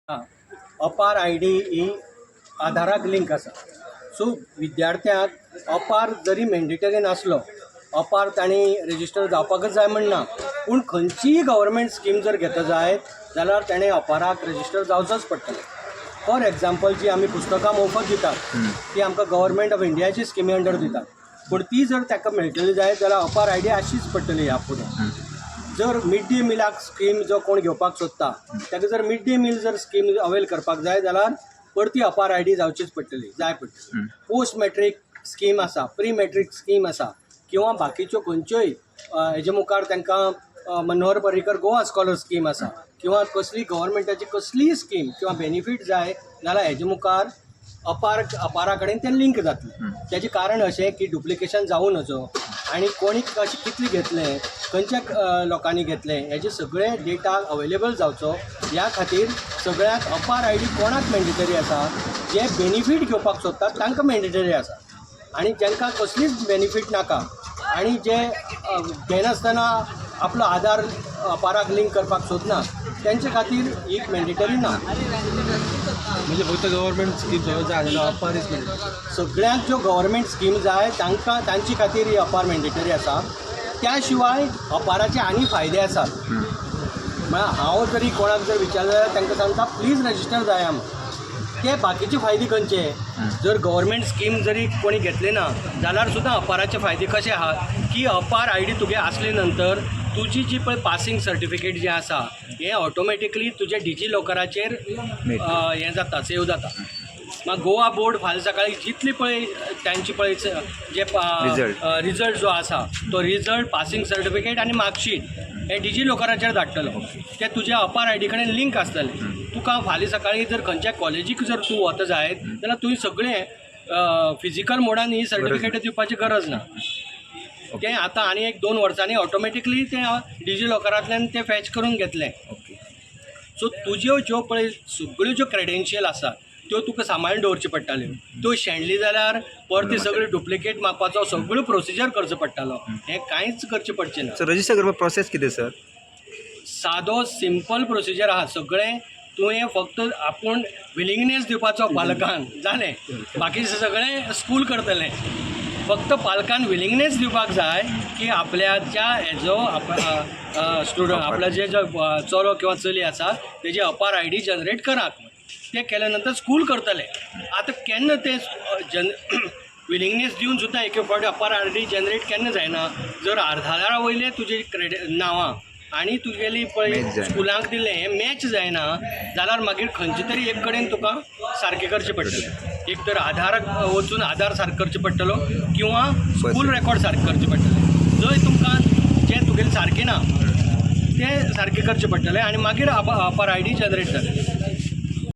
अपार I D he आधाराक link आसा. So विद्यार्थ्याक अपार जरी मॅन्डेटरी नासलो, अपार तांणी रेजिस्टर जावपाकच जाय म्हणना, पूण खंयचीय गव्हर्मेंट स्कीम जर घेता जाय जाल्यार ताणें अपाराक रेजिस्टर जावचोच पडटलें. फॉर एग्जाम्पल जी आमी पुस्तकां मोफत दितात ती आमकां गव्हर्मेंट ऑफ इंडियाची स्किमी अंडर दितात, पूण ती जर ताका मेळटली जाय जाल्यार अपार आय डी आशीच पडटली ह्या फुडें. जर मिड डे मिलाक स्कीम जो कोण घेवपाक सोदता ताका जर मिड डे मील जर स्कीम अवेल करपाक जाय जाल्यार परती अपार आय डी जावचीच पडटली, जाय पडटली. पोस्ट मॅट्रीक स्कीम आसा, प्री मॅट्रीक स्कीम आसा, किंवा बाकीच्यो खंयच्योय हेजे मुखार तांकां मनोहर पर्रीकर गोवा स्कॉलर स्कीम आसा, किंवा कसली गव्हर्मेंटाची कसलीय स्कीम किंवा बेनिफीट जाय जाल्यार हेजे मुखार अपारा कडेन तें लिंक जातलें. तेजें कारण अशें की डुप्लिकेशन जावं नजो आनी कोणी कशें कितलें घेतलें, खंयच्या लोकांनी घेतलें, हेजे सगळे डेटा अवेलेबल जावचो. ह्या खातीर सगळ्याक अपार आय डी कोणाक मॅन्डेटरी आसा, जे बेनिफीट घेवपाक सोदतात तांकां मॅन्डेटरी आसा, आनी जांकां कसलीच बेनिफीट नाका आनी जे घेनासतना आपलो आधार अपाराक लिंक करपाक सोदना तेंचे खातीर ही मॅन्डेटरी ना. म्हणजे फक्त गव्हर्मेंट स्कीम जाय जाल्यार अपार इज सगळ्यांक ज्यो गव्हर्मेंट स्कीम जाय तांची खातीर ही अपार मॅन्डेटरी आसा. त्या शिवाय अपाराचे आनी फायदे आसात. म्हळ्यार हांव जरी कोणाक जर विचारलें जाल्यार तांकां सांगता प्लीज रजिस्टर जाय आम. ते बाकीचे फायदे खंयचे? जर गव्हर्मेंट स्कीम जरी कोणी घेतले ना जाल्यार सुद्दां अपाराचे फायदे कशे आहात की अपार आय डी तुगे आसले नंतर तुजी जी पळय पासींग सर्टिफिकेट जें आसा हें ऑटोमॅटिकली तुजे डिजी लॉकराचेर हें जाता, सेव जाता. मग गोवा बोर्ड फाल्यां सकाळी जितली पळय तांची पळय जे रिजल्ट जो आसा तो रिजल्ट, पासींग सर्टिफिकेट आनी मार्कशीट हे डिजी लॉकराचेर धाडटलो. ते तुज्या अपार आय डी कडेन लिंक आसतलें. तुका फाल्यां सकाळी जर खंयच्या कॉलेजीक जर तूं वता जायत जाल्यार तुवें सगळें फिजिकल मोडान ही सर्टिफिकेट दिवपाची गरज ना. तें आतां आनी 1-2 वर्सांनी ऑटोमॅटिकली तें डिजी लॉकरांतल्यान तें फॅच करून घेतलें. सो तुज्यो ज्यो पळय सगळ्यो ज्यो क्रेडेन्शियल आसात त्यो तुका सांबाळून दवरच्यो पडटाल्यो. त्यो शेणली जाल्यार परती सगळी डुप्लिकेट मागपाचो सगळो प्रोसिजर करचो पडटालो. हें कांयच करचें पडचें ना. सर रजिस्टर करपाक प्रोसेस कितें सर? सादो सिंपल प्रोसिजर आहा. सगळें तुवें फक्त आपूण विलिंगनेस दिवपाचो पालकांक जालें. बाकीचें सगळें स्कूल करतलें. फक्त पालकान विलिंगनेस दिवपाक जाय की आपल्याच्या हेजो स्टुडंट आपल्या जे चलो किंवा चली आसा तेजी अपार आय डी जनरेट करात. तें केल्या नंतर स्कूल करतले. आतां केन्ना तें विलिंगनेस दिवन सुद्दां एक फावटी अपार आय डी जनरेट केन्ना जायना जर आधारा वयले तुजी नांवां आनी तुगेली पळय स्कुलांक दिलें हें मॅच जायना जाल्यार मागीर खंयचे तरी एक कडेन तुका सारकें करचें पडटलें. एक तर आधाराक वचून आधार सारको करचो पडटलो किंवा स्कूल रेकॉर्ड सारकें करचें पडटलें. जंय तुमकां जें तुगेलें सारकें ना तें सारकें करचें पडटलें आनी मागीर अपार आय डी जनरेट जातलें.